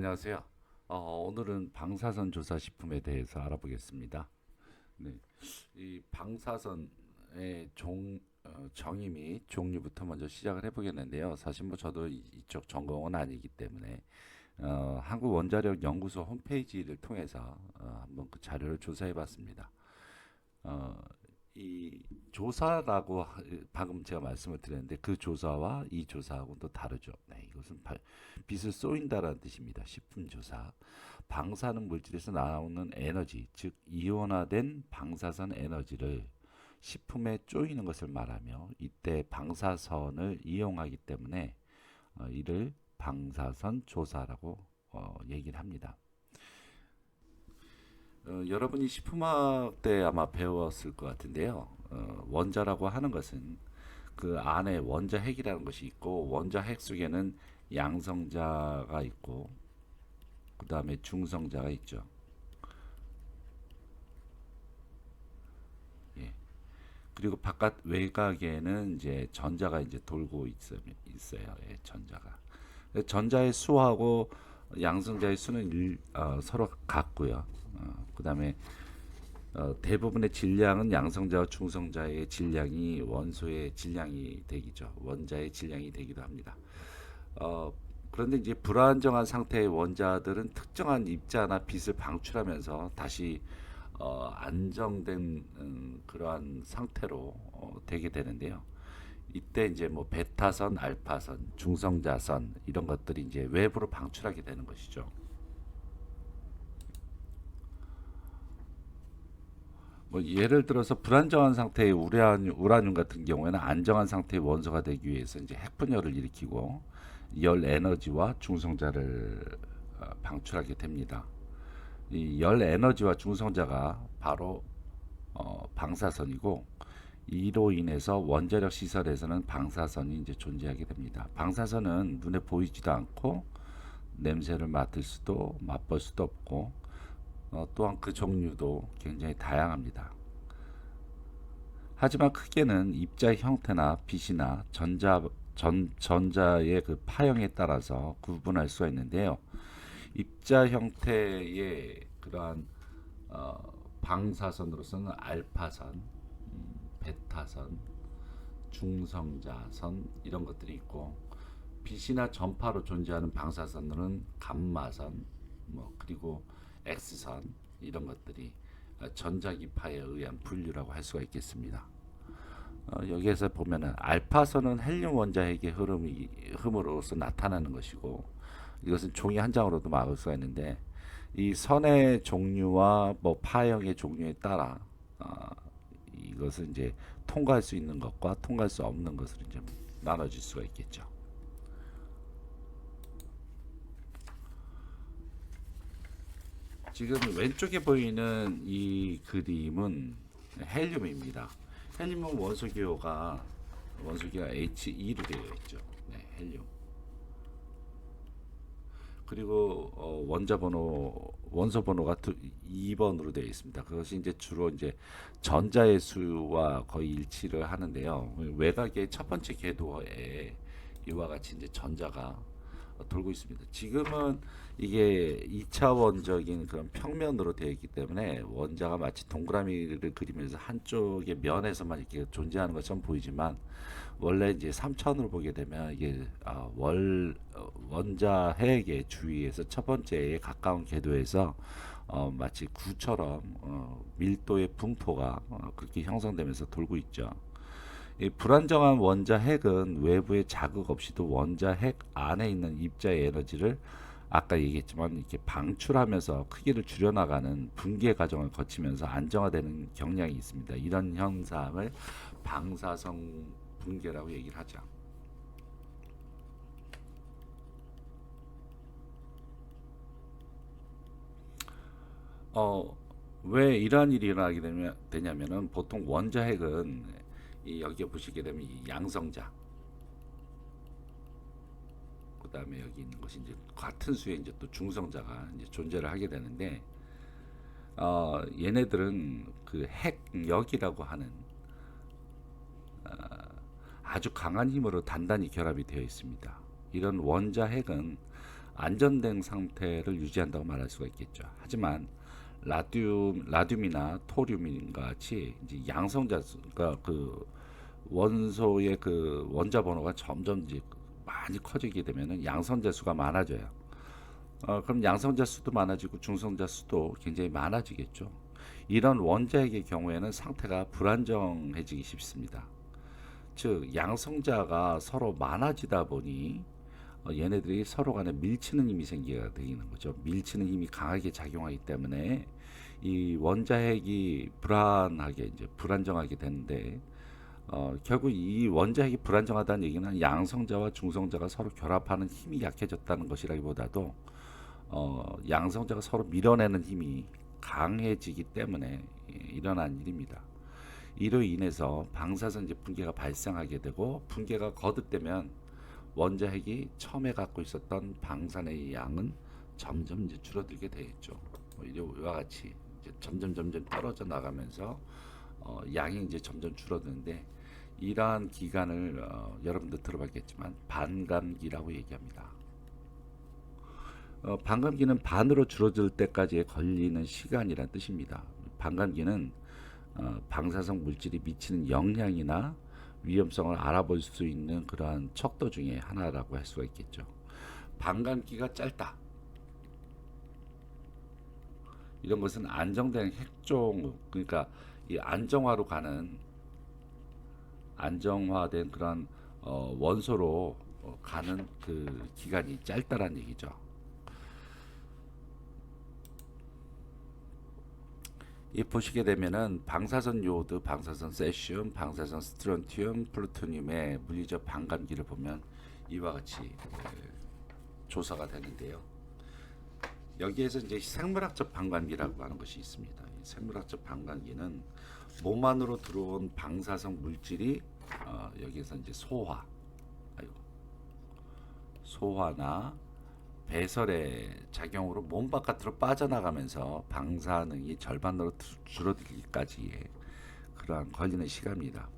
안녕하세요. 오늘은 방사선 조사 식품에 대해서 알아보겠습니다. 네, 이 방사선의 정의 및 종류부터 먼저 시작을 해보겠는데요. 사실 뭐 저도 이쪽 전공은 아니기 때문에 한국원자력연구소 홈페이지를 통해서 한번 그 자료를 조사해봤습니다. 어, 이 조사라고 방금 제가 말씀을 드렸는데 그 조사와 이 조사하고는 또 다르죠. 네, 이것은 빛을 쏘인다라는 뜻입니다. 식품 조사. 방사능 물질에서 나오는 에너지, 즉 이온화된 방사선 에너지를 식품에 쪼이는 것을 말하며 이때 방사선을 이용하기 때문에 이를 방사선 조사라고 얘기를 합니다. 여러분이 식품화학 때 아마 배웠을 것 같은데요. 원자라고 하는 것은 그 안에 원자핵이라는 것이 있고 원자핵 속에는 양성자가 있고 그 다음에 중성자가 있죠. 예. 그리고 바깥 외곽에는 이제 전자가 이제 돌고 있어요. 예, 전자가. 전자의 수하고 양성자의 수는 서로 같고요. 그다음에 대부분의 질량은 양성자와 중성자의 질량이 원소의 질량이 되기죠. 원자의 질량이 되기도 합니다. 어, 그런데 이제 불안정한 상태의 원자들은 특정한 입자나 빛을 방출하면서 다시 안정된 그러한 상태로 되게 되는데요. 이때 이제 뭐 베타선, 알파선, 중성자선 이런 것들이 이제 외부로 방출하게 되는 것이죠. 뭐 예를 들어서 불안정한 상태의 우라늄 같은 경우에는 안정한 상태의 원소가 되기 위해서 이제 핵분열을 일으키고 열 에너지와 중성자를 방출하게 됩니다. 이 열 에너지와 중성자가 바로 방사선이고 이로 인해서 원자력 시설에서는 방사선이 이제 존재하게 됩니다. 방사선은 눈에 보이지도 않고 냄새를 맡을 수도 맛볼 수도 없고 또한 그 종류도 굉장히 다양합니다. 하지만 크게는 입자의 형태나 빛이나 전자의 그 파형에 따라서 구분할 수가 있는데요. 입자 형태의 그러한 어, 방사선으로서는 알파선, 베타선, 중성자선 이런 것들이 있고 빛이나 전파로 존재하는 방사선으로는 감마선, 뭐 그리고 X선 이런 것들이 전자기파에 의한 분류라고 할 수가 있겠습니다. 여기에서 보면은 알파선은 헬륨 원자핵의 흐름으로서 나타나는 것이고 이것은 종이 한 장으로도 막을 수가 있는데 이 선의 종류와 뭐 파형의 종류에 따라 이것을 이제 통과할 수 있는 것과 통과할 수 없는 것을 이제 나눠질 수가 있겠죠. 지금 왼쪽에 보이는 이 그림은 헬륨입니다. 헬륨은 원소기호가 He2로 되어 있죠. 네, 헬륨. 그리고 원소 번호가 2번으로 되어 있습니다. 그것이 이제 주로 이제 전자의 수와 거의 일치를 하는데요. 외곽의 첫 번째 궤도에 이와 같이 이제 전자가 돌고 있습니다. 지금은 이게 2차원적인 그런 평면으로 되어 있기 때문에 원자가 마치 동그라미를 그리면서 한쪽의 면에서만 이렇게 존재하는 것처럼 보이지만 원래 이제 3차원으로 보게 되면 이게 원자 핵의 주위에서 첫 번째에 가까운 궤도에서 마치 구처럼 밀도의 분포가 그렇게 형성되면서 돌고 있죠. 이 불안정한 원자 핵은 외부의 자극 없이도 원자 핵 안에 있는 입자의 에너지를 아까 얘기했지만 이렇게 방출하면서 크기를 줄여나가는 분계 과정을 거치면서 안정화되는 경향이 있습니다. 이런 현상을 방사성 분계라고 얘기를 하죠. 어, 왜 이러한 일이 일어나게 되냐면은 보통 원자 핵은 여기에 보시게 되면 이 양성자 그다음에 여기 있는 것이 이제 같은 수의 이제 또 중성자가 이제 존재를 하게 되는데 얘네들은 그 핵력이라고 하는 아주 강한 힘으로 단단히 결합이 되어 있습니다. 이런 원자 핵은 안전된 상태를 유지한다고 말할 수가 있겠죠. 하지만 라듐이나 토륨과 같이 이제 양성자 그러니까 그 원소의 그 원자 번호가 점점 이제 많이 커지게 되면은 양성자 수가 많아져요. 그럼 양성자 수도 많아지고 중성자 수도 굉장히 많아지겠죠. 이런 원자핵의 경우에는 상태가 불안정해지기 쉽습니다. 즉 양성자가 서로 많아지다 보니 얘네들이 서로 간에 밀치는 힘이 생기게 되는 거죠. 밀치는 힘이 강하게 작용하기 때문에 이 원자핵이 불안하게 이제 불안정하게 되는데 결국 이 원자핵이 불안정하다는 얘기는 양성자와 중성자가 서로 결합하는 힘이 약해졌다는 것이라기보다도 양성자가 서로 밀어내는 힘이 강해지기 때문에 일어난 일입니다. 이로 인해서 방사선 분계가 발생하게 되고 분계가 거듭되면 원자핵이 처음에 갖고 있었던 방사능의 양은 점점 이제 줄어들게 되겠죠. 이와 같이 이제 점점 떨어져 나가면서 양이 이제 점점 줄어드는데 이러한 기간을 여러분도 들어봤겠지만 반감기라고 얘기합니다. 반감기는 반으로 줄어들 때까지 걸리는 시간이란 뜻입니다. 반감기는 방사성 물질이 미치는 영향이나 위험성을 알아볼 수 있는 그러한 척도 중에 하나라고 할 수가 있겠죠. 반감기가 짧다. 이런 것은 안정된 핵종 그러니까 이 안정화된 그런 원소로 가는 그 기간이 짧다란 얘기죠. 이 보시게 되면은 방사선 요오드, 방사선 세슘, 방사선 스트론튬, 플루토늄의 물리적 반감기를 보면 이와 같이 조사가 되는데요. 여기에서 이제 생물학적 반감기라고 하는 것이 있습니다. 이 생물학적 반감기는 몸 안으로 들어온 방사성 물질이 여기에서 이제 소화나 배설의 작용으로 몸 바깥으로 빠져나가면서 방사능이 절반으로 줄어들기까지의 그러한 걸리는 시간입니다.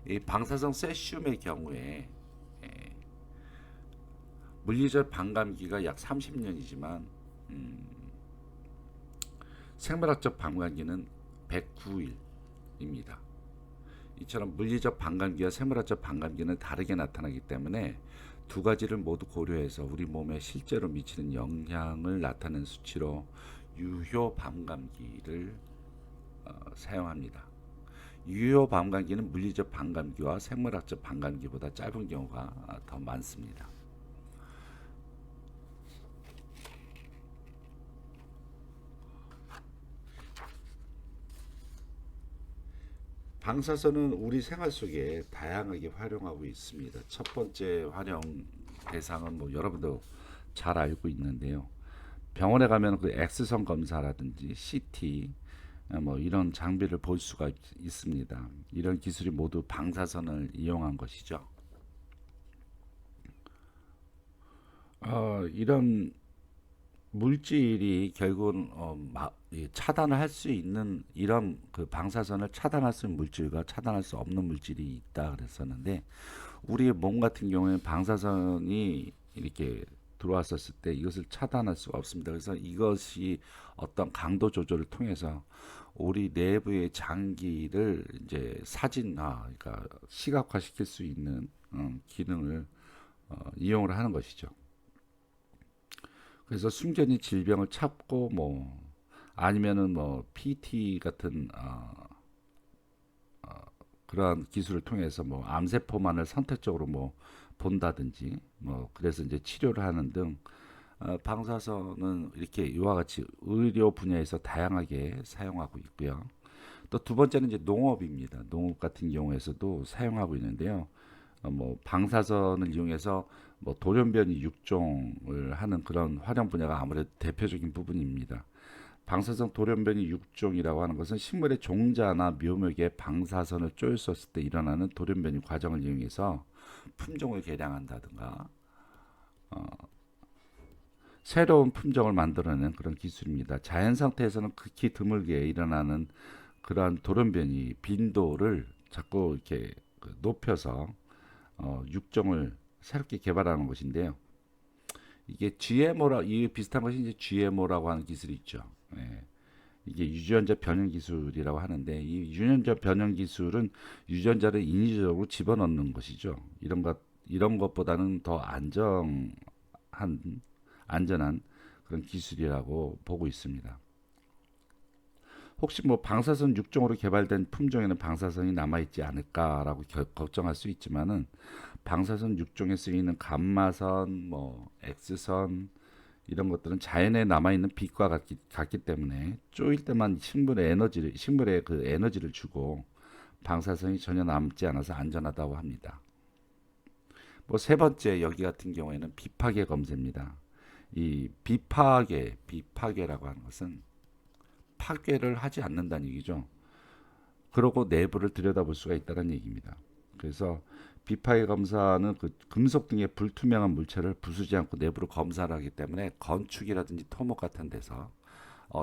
이 방사성 세슘의 경우에 물리적 반감기가 약 30년이지만 생물학적 반감기는 109일입니다. 이처럼 물리적 반감기와 생물학적 반감기는 다르게 나타나기 때문에 두 가지를 모두 고려해서 우리 몸에 실제로 미치는 영향을 나타내는 수치로 유효 반감기를 사용합니다. 유효 반감기는 물리적 반감기와 생물학적 반감기보다 짧은 경우가 더 많습니다. 방사선은 우리 생활 속에 다양하게 활용하고 있습니다. 첫 번째 활용 대상은 뭐 여러분도 잘 알고 있는데요. 병원에 가면 그 X선 검사라든지 CT 뭐 이런 장비를 볼 수가 있습니다. 이런 기술이 모두 방사선을 이용한 것이죠. 이런 물질이 결국은 차단을 할 수 있는 이런 그 방사선을 차단할 수 있는 물질과 차단할 수 없는 물질이 있다 그랬었는데 우리의 몸 같은 경우에는 방사선이 이렇게 들어왔었을 때 이것을 차단할 수가 없습니다. 그래서 이것이 어떤 강도 조절을 통해서 우리 내부의 장기를 이제 그러니까 시각화 시킬 수 있는 기능을 이용을 하는 것이죠. 그래서 순전히 질병을 찾고 뭐 아니면은 뭐 PT 같은 그러한 기술을 통해서 뭐 암세포만을 선택적으로 뭐 본다든지 뭐 그래서 이제 치료를 하는 등 방사선은 이렇게 이와 같이 의료 분야에서 다양하게 사용하고 있고요. 또 두 번째는 이제 농업입니다. 농업 같은 경우에서도 사용하고 있는데요. 뭐 방사선을 이용해서 뭐 돌연변이 육종을 하는 그런 활용 분야가 아무래도 대표적인 부분입니다. 방사성 돌연변이 육종이라고 하는 것은 식물의 종자나 묘목에 방사선을 쪼였었을 때 일어나는 돌연변이 과정을 이용해서 품종을 개량한다든가 새로운 품종을 만들어내는 그런 기술입니다. 자연 상태에서는 극히 드물게 일어나는 그러한 돌연변이 빈도를 자꾸 이렇게 높여서 육종을 새롭게 개발하는 것인데요. 이게 이 비슷한 것이 이제 GMO라고 하는 기술이 있죠. 예. 이게 유전자 변형 기술이라고 하는데 이 유전자 변형 기술은 유전자를 인위적으로 집어넣는 것이죠. 이런 것보다는 더 안전한 그런 기술이라고 보고 있습니다. 혹시 뭐 방사선 6종으로 개발된 품종에는 방사선이 남아있지 않을까라고 걱정할 수 있지만은 방사선 6종에 쓰이는 감마선, 뭐 X선 이런 것들은 자연에 남아있는 빛과 같기 때문에 쪼일 때만 식물에 그 에너지를 주고 방사선이 전혀 남지 않아서 안전하다고 합니다. 뭐 세 번째 여기 같은 경우에는 비파괴 검사입니다. 이 비파괴라고 하는 것은 파괴를 하지 않는다는 얘기죠. 그러고 내부를 들여다볼 수가 있다는 얘기입니다. 그래서 비파괴 검사는 그 금속 등의 불투명한 물체를 부수지 않고 내부를 검사를 하기 때문에 건축이라든지 토목 같은 데서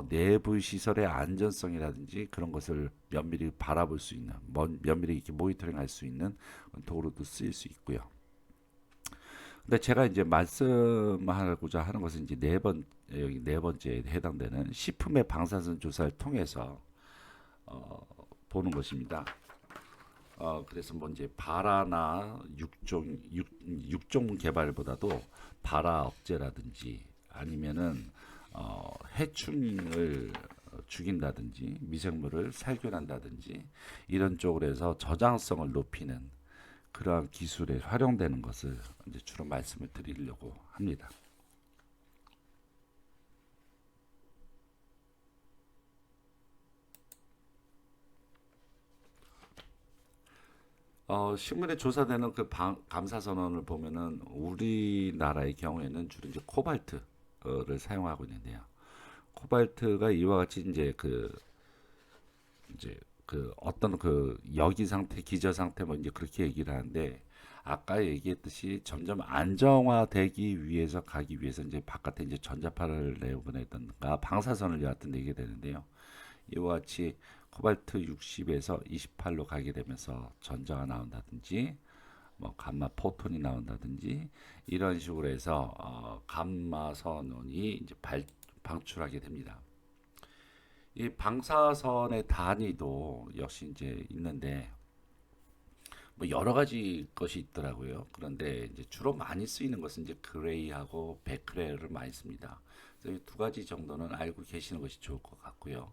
내부 시설의 안전성이라든지 그런 것을 면밀히 바라볼 수 있는, 면밀히 이렇게 모니터링할 수 있는 도구로도 쓰일 수 있고요. 근데 제가 이제 말씀하고자 하는 것은 이제 여기 네 번째에 해당되는 식품의 방사선 조사를 통해서 보는 것입니다. 그래서 뭐 이제 발화나 육종 개발보다도 발화 억제라든지 아니면은 해충을 죽인다든지 미생물을 살균한다든지 이런 쪽으로 해서 저장성을 높이는 그러한 기술에 활용되는 것을 이제 주로 말씀을 드리려고 합니다. 식물에 조사되는 그 감사 선언을 보면은 우리나라의 경우에는 주로 이제 코발트를 사용하고 있는데요. 코발트가 이와 같이 이제 그 어떤 그 여기 상태, 기저 상태 뭐 이제 그렇게 얘기를 하는데 아까 얘기했듯이 점점 안정화되기 위해서 가기 위해서 이제 바깥에 이제 전자파를 내보내던가 방사선을 여하튼 내게 되는데요. 이와 같이 코발트 60에서 28로 가게 되면서 전자가 나온다든지 뭐 감마 포톤이 나온다든지 이런 식으로 해서 감마 선언이 이제 방출하게 됩니다. 이 방사선의 단위도 역시 이제 있는데 뭐 여러 가지 것이 있더라고요. 그런데 이제 주로 많이 쓰이는 것은 이제 그레이하고 베크레를 많이 씁니다. 그래서 두 가지 정도는 알고 계시는 것이 좋을 것 같고요.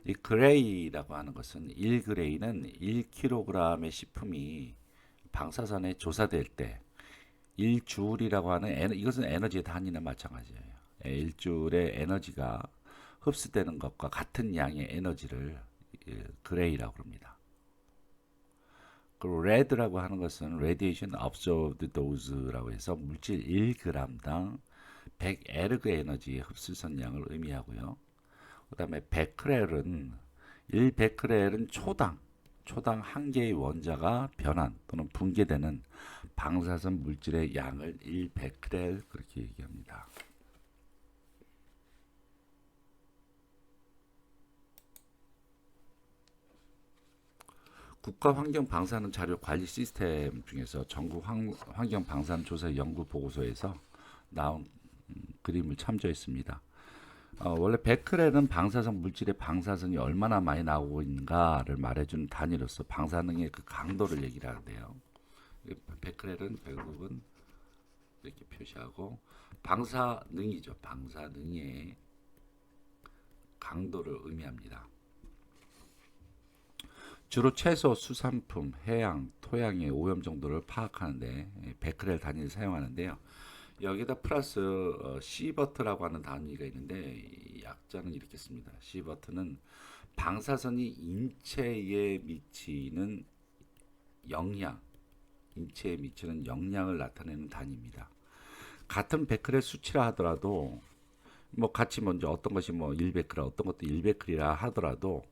이 그레이라고 하는 것은 1그레이는 1kg의 식품이 방사선에 조사될 때 1줄이라고 하는 이것은 에너지의 단위나 마찬가지예요. 1줄의 에너지가 흡수되는 것과 같은 양의 에너지를 그레이라고 합니다. 그리고 레드라고 하는 것은 radiation absorbed dose라고 해서 물질 1g당 100에르그 에너지의 흡수선량을 의미하고요. 그 다음에 베크렐은 1베크렐은 초당 한 개의 원자가 변환 또는 붕괴되는 방사선 물질의 양을 1베크렐 그렇게 얘기합니다. 국가환경방사능 자료 관리 시스템 중에서 전국 환경방사능 조사 연구 보고서에서 나온 그림을 참조했습니다. 원래 베크렐은 방사성 물질의 방사선이 얼마나 많이 나오고 있는가를 말해주는 단위로서 방사능의 그 강도를 얘기를 하는데요. 베크렐은 결국은 이렇게 표시하고 방사능이죠. 방사능의 강도를 의미합니다. 주로 채소, 수산품, 해양, 토양의 오염 정도를 파악하는데 베크렐 단위를 사용하는데요. 여기다 플러스 시버트라고 하는 단위가 있는데 약자는 이렇게 씁니다. 시버트는 방사선이 인체에 미치는 영향을 나타내는 단위입니다. 같은 베크렐 수치라 하더라도 뭐 같이 먼저 어떤 것이 뭐 1베크렐, 어떤 것도 1베크렐이라 하더라도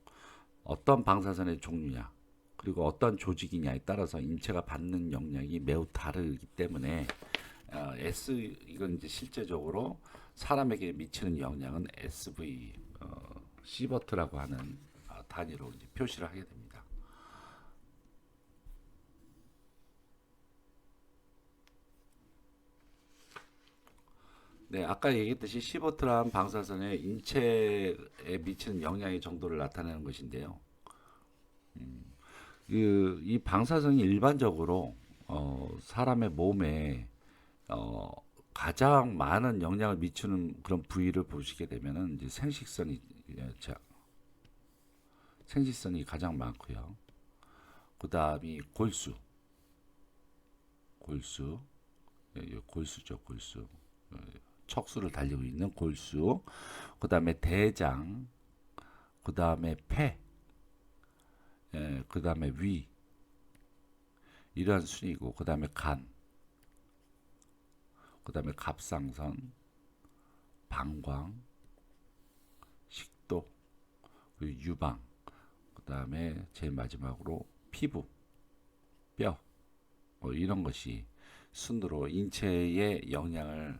어떤 방사선의 종류냐 그리고 어떤 조직이냐에 따라서 인체가 받는 영향이 매우 다르기 때문에 이건 이제 실제적으로 사람에게 미치는 영향은 SV 시버트라고 하는 단위로 이제 표시를 하게 됩니다. 네, 아까 얘기했듯이 시보트란 방사선의 인체에 미치는 영향의 정도를 나타내는 것인데요. 이 방사선이 일반적으로 사람의 몸에 어, 가장 많은 영향을 미치는 그런 부위를 보시게 되면은 이제 생식선이 가장 많고요. 그 다음이 골수, 골수죠, 골수. 척수를 달리고 있는 골수. 그 다음에 대장, 그 다음에 폐, 그 다음에 위, 이러한 순이고, 그 다음에 간, 그 다음에 갑상선, 방광, 식도, 그리고 유방, 그 다음에 제일 마지막으로 피부, 뼈, 뭐 이런 것이 순으로 인체에 영향을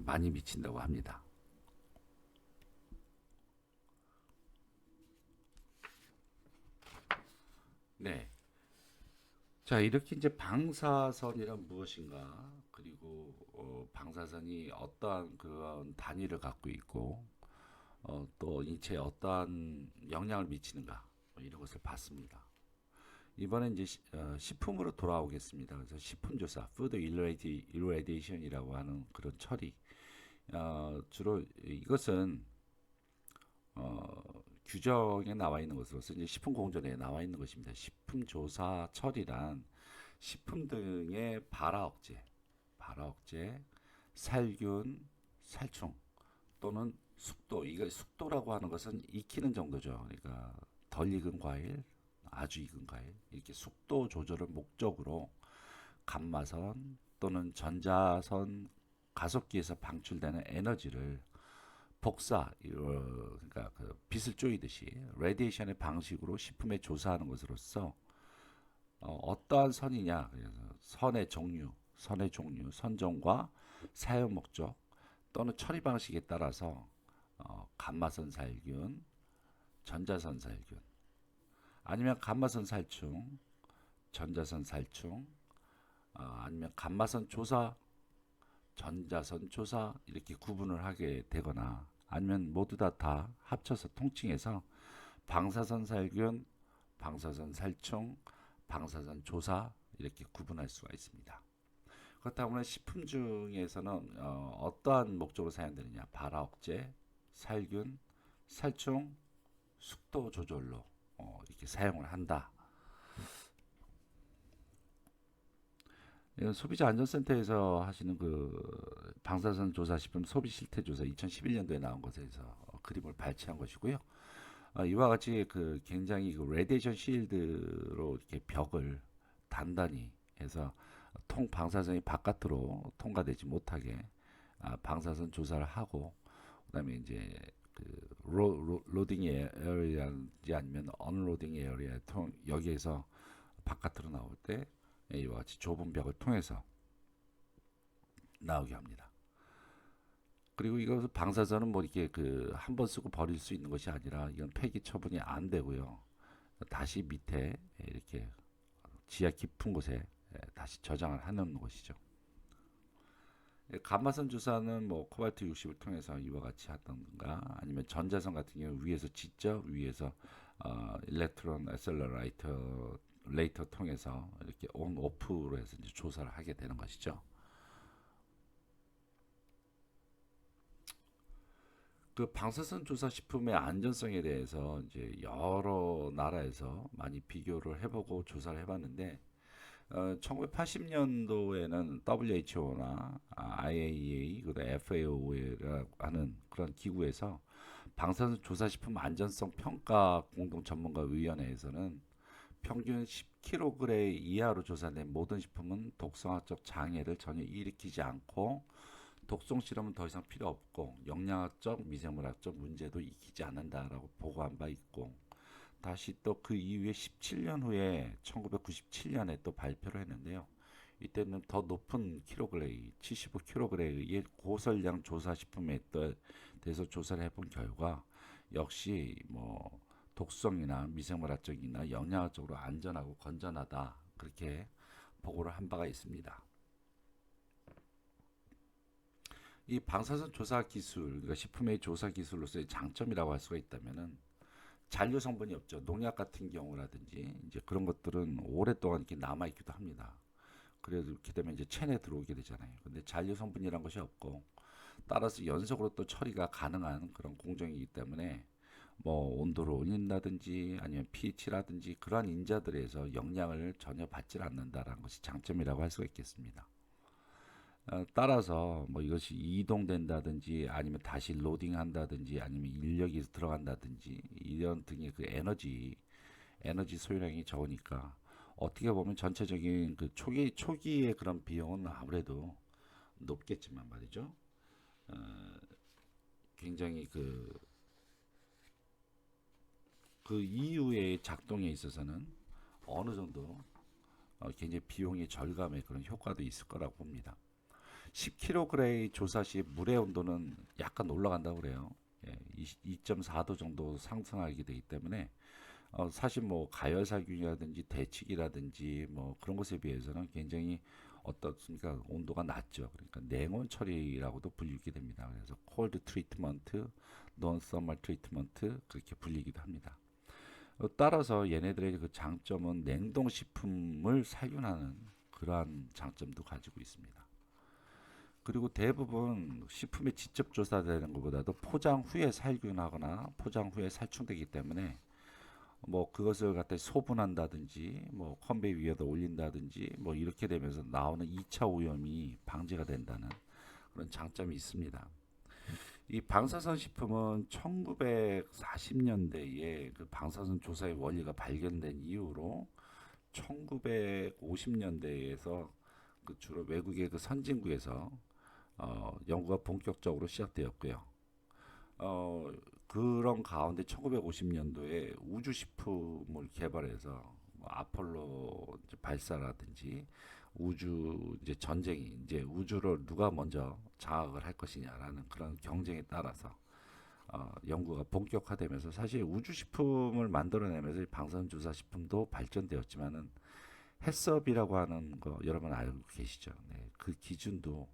많이 미친다고 합니다. 네. 자, 이렇게 이제 방사선이란 무엇인가, 그리고 방사선이 어떠한 그런 단위를 갖고 있고, 또 인체에 어떠한 영향을 미치는가, 뭐 이런 것을 봤습니다. 이번에 이제 식품으로 돌아오겠습니다. 그래서 식품조사, Food Irradiation이라고 하는 그런 처리, 주로 이것은 규정에 나와 있는 것으로서 이제 식품공정에 나와 있는 것입니다. 식품조사 처리란 식품 등의 발화 억제, 살균, 살충 또는 숙도. 이거 숙도라고 하는 것은 익히는 정도죠. 그러니까 덜 익은 과일, 아주 익은 과일 이렇게 숙도 조절을 목적으로 감마선 또는 전자선 가속기에서 방출되는 에너지를 그러니까 그 빛을 쪼이듯이 레디에이션의 방식으로 식품에 조사하는 것으로서 어떠한 선이냐, 그래서 선의 종류, 선종과 사용 목적 또는 처리 방식에 따라서 감마선 살균, 전자선 살균, 아니면 감마선 살충, 전자선 살충, 아니면 감마선 조사, 전자선 조사 이렇게 구분을 하게 되거나 아니면 모두 다 합쳐서 통칭해서 방사선 살균, 방사선 살충, 방사선 조사 이렇게 구분할 수가 있습니다. 그렇다 보면 식품 중에서는 어떠한 목적으로 사용되느냐, 발화 억제, 살균, 살충, 숙도 조절로 이렇게 사용을 한다. 이건 소비자 안전센터에서 하시는 그 방사선 조사 식품 소비 실태 조사 2011년도에 나온 것에서 그림을 발췌한 것이고요. 이와 같이 그 굉장히 그 레디에이션 실드로 이렇게 벽을 단단히 해서 방사선이 바깥으로 통과되지 못하게 방사선 조사를 하고, 그다음에 이제 그 로딩 에어리아인지 아니면 언로딩 에어리아 여기에서 바깥으로 나올 때 이와 같이 좁은 벽을 통해서 나오게 합니다. 그리고 이거 방사선은 뭐 이렇게 그 한 번 쓰고 버릴 수 있는 것이 아니라 이건 폐기 처분이 안 되고요. 다시 밑에 이렇게 지하 깊은 곳에 다시 저장을 하는 것이죠. 감마선 주사는 뭐 코발트 60을 통해서 이와 같이 하던가, 아니면 전자선 같은 경우 위에서 직접 위에서 일렉트론 애셀러레이터 레이터 통해서 이렇게 온 오프로 해서 이제 조사를 하게 되는 것이죠. 그 방사선 조사 식품의 안전성에 대해서 이제 여러 나라에서 많이 비교를 해보고 조사를 해봤는데, 1980년도에는 WHO나 IAEA, 그리고 FAO라고 하는 그런 기구에서 방사선 조사식품 안전성 평가 공동 전문가 위원회에서는 평균 10kg 이하로 조사된 모든 식품은 독성학적 장애를 전혀 일으키지 않고 독성 실험은 더 이상 필요 없고 영양학적, 미생물학적 문제도 있지 않는다라고 보고한 바 있고, 다시 또 그 이후에 17년 후에 1997년에 또 발표를 했는데요. 이때는 더 높은 킬로그레이, 75kg의 고설량 조사식품에 대해서 조사를 해본 결과 역시 뭐 독성이나 미생물학적이나 영양학적으로 안전하고 건전하다, 그렇게 보고를 한 바가 있습니다. 이 방사선 조사 기술, 그러니까 식품의 조사 기술로서의 장점이라고 할 수가 있다면은 잔류 성분이 없죠. 농약 같은 경우라든지 이제 그런 것들은 오랫동안 이렇게 남아 있기도 합니다. 그래서 이렇게 되면 이제 체내에 들어오게 되잖아요. 근데 잔류 성분이란 것이 없고 따라서 연속으로 또 처리가 가능한 그런 공정이기 때문에 뭐 온도를 올린다든지 아니면 pH라든지 그러한 인자들에서 영향을 전혀 받지 않는다라는 것이 장점이라고 할 수가 있겠습니다. 따라서 뭐 이것이 이동된다든지 아니면 다시 로딩한다든지 아니면 인력이 들어간다든지 이런 등의 그 에너지 소요량이 적으니까 어떻게 보면 전체적인 그 초기의 그런 비용은 아무래도 높겠지만 말이죠. 굉장히 그 이후의 작동에 있어서는 어느 정도 굉장히 비용의 절감의 그런 효과도 있을 거라고 봅니다. 10kg 조사 시 물의 온도는 약간 올라간다고 그래요. 예, 2.4도 정도 상승하게 되기 때문에 사실 뭐 가열살균이라든지 대치기라든지 뭐 그런 것에 비해서는 굉장히 어떻습니까? 온도가 낮죠. 그러니까 냉온 처리라고도 불리게 됩니다. 그래서 콜드 트리트먼트, 논 서멀 트리트먼트 그렇게 불리기도 합니다. 따라서 얘네들의 그 장점은 냉동 식품을 살균하는 그러한 장점도 가지고 있습니다. 그리고 대부분 식품에 직접 조사되는 것보다도 포장 후에 살균하거나 포장 후에 살충되기 때문에 뭐 그것을 갖다 소분한다든지 뭐 컨베이 위에다 올린다든지 뭐 이렇게 되면서 나오는 2차 오염이 방지가 된다는 그런 장점이 있습니다. 이 방사선 식품은 1940년대에 그 방사선 조사의 원리가 발견된 이후로 1950년대에서 그 주로 외국의 그 선진국에서 연구가 본격적으로 시작되었고요. 어, 그런 가운데 1950년도에 우주식품을 개발해서 뭐 아폴로 이제 발사라든지 우주 이제 전쟁이 이제 우주를 누가 먼저 장악을 할 것이냐라는 그런 경쟁에 따라서 연구가 본격화되면서 사실 우주식품을 만들어내면서 방사선조사 식품도 발전되었지만은 해썹이라고 하는 거 여러분 알고 계시죠? 네, 그 기준도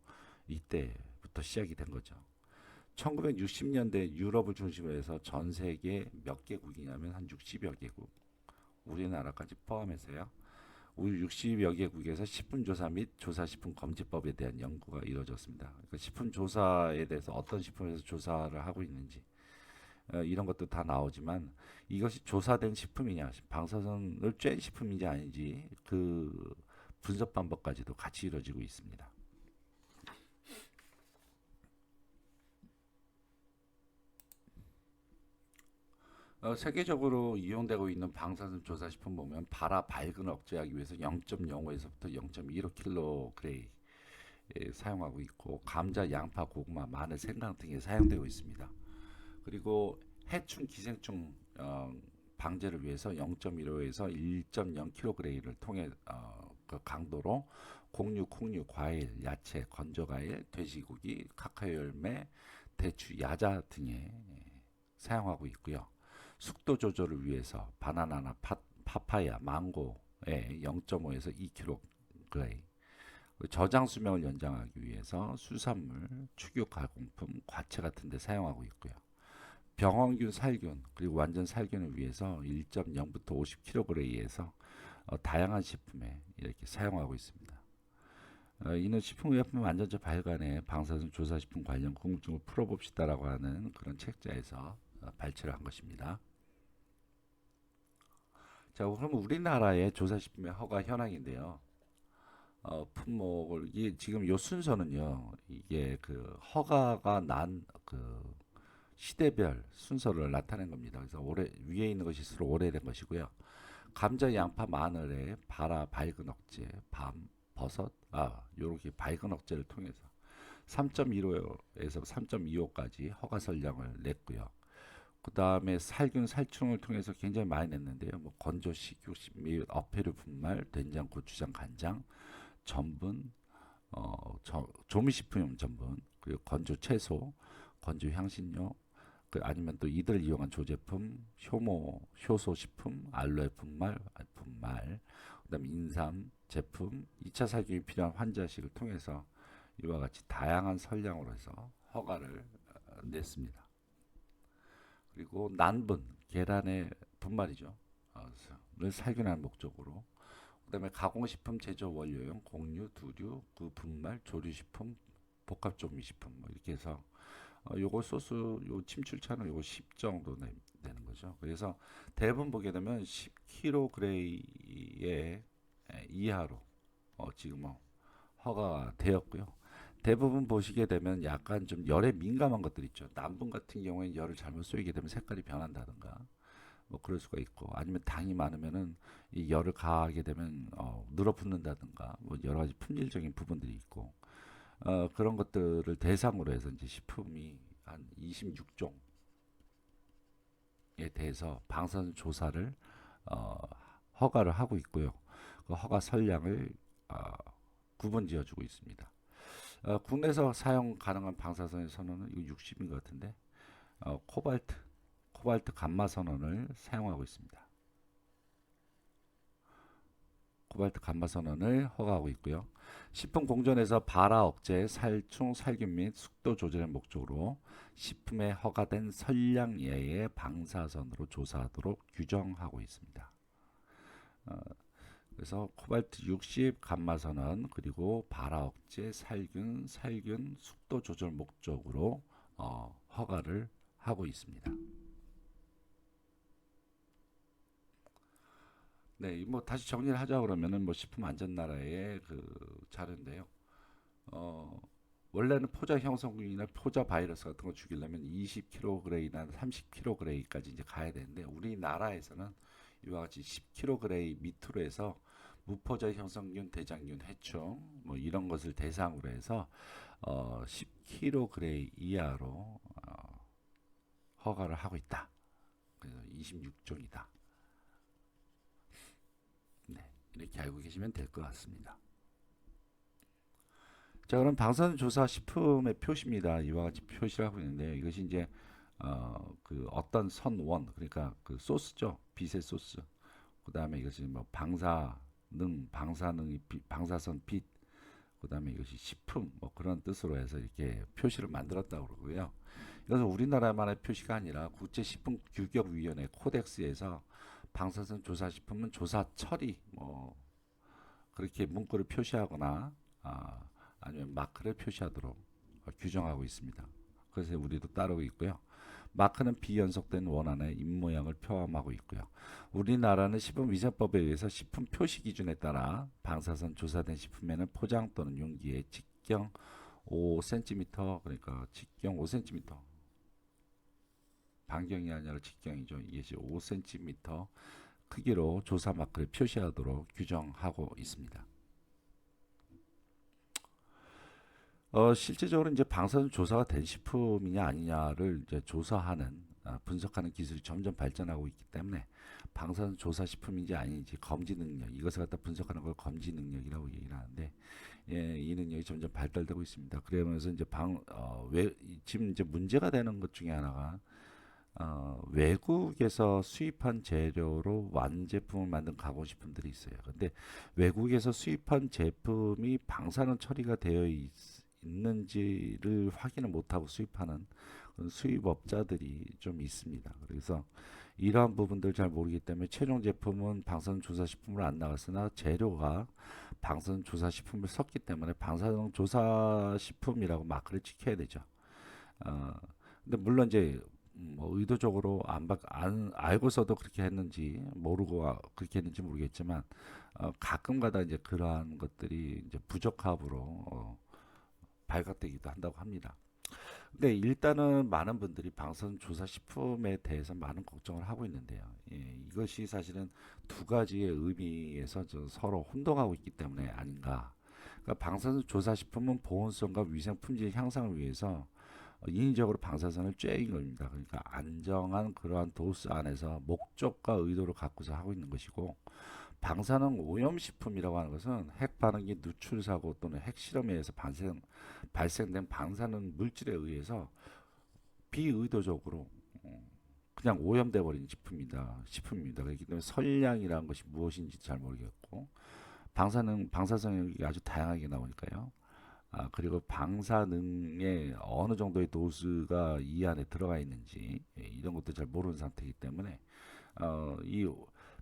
이때부터 시작이 된 거죠. 1960년대 유럽을 중심으로 해서 전 세계 몇 개국이냐면 한 60여 개국, 우리나라까지 포함해서요. 우리 60여 개국에서 식품조사 및 조사식품 검지법에 대한 연구가 이루어졌습니다. 그러니까 식품 조사에 대해서 어떤 식품에서 조사를 하고 있는지 이런 것도 다 나오지만 이것이 조사된 식품이냐, 방사선을 쬐 식품인지 아닌지 그 분석 방법까지도 같이 이루어지고 있습니다. 세계적으로 이용되고 있는 방사선 조사식품 보면 발화 발근을 억제하기 위해서 0.05에서부터 0.15kg 사용하고 있고 감자, 양파, 고구마, 마늘, 생강 등에 사용되고 있습니다. 그리고 해충, 기생충 방제를 위해서 0.15에서 1.0kg를 통해 그 강도로 곡류, 콩류, 과일, 야채, 건조과일, 돼지고기, 카카오 열매, 대추, 야자 등에 사용하고 있고요. 숙도 조절을 위해서 바나나나 파파야, 망고에 0.5에서 2kg, 저장 수명을 연장하기 위해서 수산물, 축유 가공품, 과채 같은 데 사용하고 있고요. 병원균, 살균, 그리고 완전 살균을 위해서 1.0부터 50kg에서 다양한 식품에 이렇게 사용하고 있습니다. 이는 식품의약품 안전처 발간에 방사선 조사식품 관련 궁금증을 풀어봅시다라고 하는 그런 책자에서 발췌를 한 것입니다. 자, 그럼 우리나라의 조사식품의 허가 현황인데요. 품목을 이게 지금 요 순서는요. 이게 그 허가가 난 그 시대별 순서를 나타낸 겁니다. 그래서 오래 위에 있는 것일수록 오래된 것이고요. 감자, 양파, 마늘의 발화, 발근 억제, 밤, 버섯, 요렇게 발근 억제를 통해서 3.15에서 3.25까지 허가 설량을 냈고요. 그 다음에 살균, 살충을 통해서 굉장히 많이 냈는데요. 뭐 건조, 식욕, 및 어패류 분말, 된장, 고추장, 간장, 전분, 조미식품 전분, 그리고 건조 채소, 건조 향신료, 아니면 또 이들을 이용한 조제품, 효소 식품, 알로에 분말, 그다음에 인삼 제품, 2차 살균이 필요한 환자식을 통해서 이와 같이 다양한 선량으로 해서 허가를 냈습니다. 그리고 난분, 계란의 분말이죠. 를 살균하는 목적으로. 그다음에 가공식품 제조 원료용 곡류, 두류, 그 분말, 조리식품, 복합조미식품 뭐 이렇게 해서 요거 소스 요 침출차는 요거 10 정도 되는 거죠. 그래서 대부분 보게 되면 10kg의 이하로 지금 허가가 되었고요. 대부분 보시게 되면 약간 좀 열에 민감한 것들 있죠. 남분 같은 경우에는 열을 잘못 쏘이게 되면 색깔이 변한다든가 뭐 그럴 수가 있고 아니면 당이 많으면은 이 열을 가하게 되면 늘어붙는다든가 뭐 여러 가지 품질적인 부분들이 있고 그런 것들을 대상으로 해서 이제 식품이 한 26종에 대해서 방사선 조사를 어, 허가를 하고 있고요. 그 허가 선량을 어, 구분 지어주고 있습니다. 국내에서 사용 가능한 방사선의 선언은 이거 60인 것 같은데 코발트 감마 선언을 사용하고 있습니다. 코발트 감마 선언을 허가하고 있고요. 식품 공존에서 발화 억제, 살충, 살균 및 숙도 조절의 목적으로 식품에 허가된 선량 예의 방사선으로 조사하도록 규정하고 있습니다. 그래서 코발트 60 감마 선언 그리고 발화 억제, 살균, 숙도 조절 목적으로 허가를 하고 있습니다. 네, 뭐 다시 정리를 하자 그러면은 뭐 식품 안전 나라의 그 자료인데요. 어, 원래는 포자 형성균이나 포자 바이러스 같은 거 죽이려면 20kg이나 30kg까지 이제 가야 되는데 우리나라에서는 이와 같이 10kg 밑으로 해서 무포자 형성균, 대장균, 해충 뭐 이런 것을 대상으로 해서 10kg 이하로 허가를 하고 있다. 그래서 26종이다. 네, 이렇게 알고 계시면 될 것 같습니다. 자, 그럼 방사선 조사 식품의 표시입니다. 이와 같이 표시를 하고 있는데 이것이 이제 그 어떤 선원 그러니까 그 소스죠. 빛의 소스. 그다음에 이것이 뭐 방사선 빛. 그다음에 이것이 식품 뭐 그런 뜻으로 해서 이렇게 표시를 만들었다고 그러고요. 이것은 우리나라만의 표시가 아니라 국제식품규격위원회 코덱스에서 방사선 조사 식품은 조사 처리 뭐 그렇게 문구를 표시하거나 아니면 마크를 표시하도록 규정하고 있습니다. 그래서 우리도 따르고 있고요. 마크는 비연속된 원안의 입모양을 포함하고 있고요. 우리나라는 식품위생법에 의해서 식품 표시 기준에 따라 방사선 조사된 식품에는 포장 또는 용기에 직경 5cm 그러니까 직경 5cm 반경이 아니라 직경이죠. 이게 5cm 크기로 조사 마크를 표시하도록 규정하고 있습니다. 실제적으로 이제 방사선 조사가 된 식품이냐 아니냐를 이제 조사하는 분석하는 기술이 점점 발전하고 있기 때문에 방사선 조사 식품인지 아닌지 검지 능력 이것을 갖다 분석하는 걸 검지 능력이라고 얘기를 하는데 예, 이 능력이 점점 발달되고 있습니다. 그러면서 이제 지금 이제 문제가 되는 것 중에 하나가 외국에서 수입한 재료로 완제품을 만든 가공식품들이 있어요. 근데 외국에서 수입한 제품이 방사능 처리가 되어 있는지를 확인을 못하고 수입하는 그런 수입업자들이 좀 있습니다. 그래서 이러한 부분들 잘 모르기 때문에 최종 제품은 방사능 조사 식품을 안 나갔으나 재료가 방사능 조사 식품을 섞기 때문에 방사능 조사 식품이라고 마크를 찍혀야 되죠. 어, 근데 물론 이제 뭐 의도적으로 안 알고서도 그렇게 했는지 모르고 그렇게 했는지 모르겠지만 가끔가다 이제 그러한 것들이 이제 부적합으로 발각되기도 한다고 합니다. 근데 일단은 많은 분들이 방사선 조사 식품에 대해서 많은 걱정을 하고 있는데요. 예, 이것이 사실은 두 가지의 의미에서 서로 혼동하고 있기 때문에 아닌가. 그러니까 방사선 조사 식품은 보온성과 위생 품질 향상을 위해서 인위적으로 방사선을 쬐인 겁니다. 그러니까 안정한 그러한 도수 안에서 목적과 의도를 갖고서 하고 있는 것이고 방사능 오염식품이라고 하는 것은 핵 반응기 누출 사고 또는 핵 실험에 의해서 발생된 방사능 물질에 의해서 비의도적으로 그냥 오염돼 버린 식품입니다. 그렇기 때문에 선량이라는 것이 무엇인지 잘 모르겠고 방사성이 아주 다양하게 나오니까요. 그리고 방사능에 어느 정도의 도수가 이 안에 들어가 있는지 이런 것도 잘 모르는 상태이기 때문에 이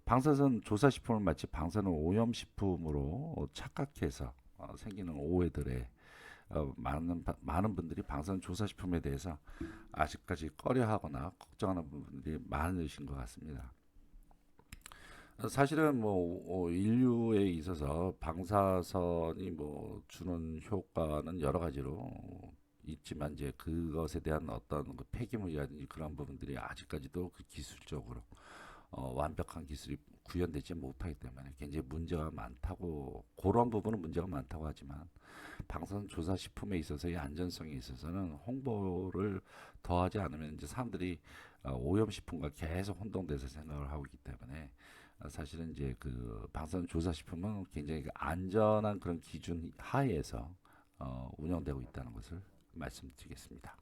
방사선 조사식품을 마치 방사능 오염식품으로 착각해서 생기는 오해들에 많은 분들이 방사능 조사식품에 대해서 아직까지 꺼려하거나 걱정하는 부분들이 많으신 것 같습니다. 사실은 뭐 인류에 있어서 방사선이 뭐 주는 효과는 여러 가지로 있지만 이제 그것에 대한 어떤 그 폐기물이라든지 그런 부분들이 아직까지도 그 기술적으로 완벽한 기술이 구현되지 못하기 때문에 굉장히 문제가 많다고 그런 부분은 문제가 많다고 하지만 방사선 조사 식품에 있어서의 안전성에 있어서는 홍보를 더하지 않으면 이제 사람들이 오염 식품과 계속 혼동돼서 생각을 하고 있기 때문에 사실은 이제 그 방사선 조사 식품은 굉장히 그 안전한 그런 기준 하에서 운영되고 있다는 것을 말씀드리겠습니다.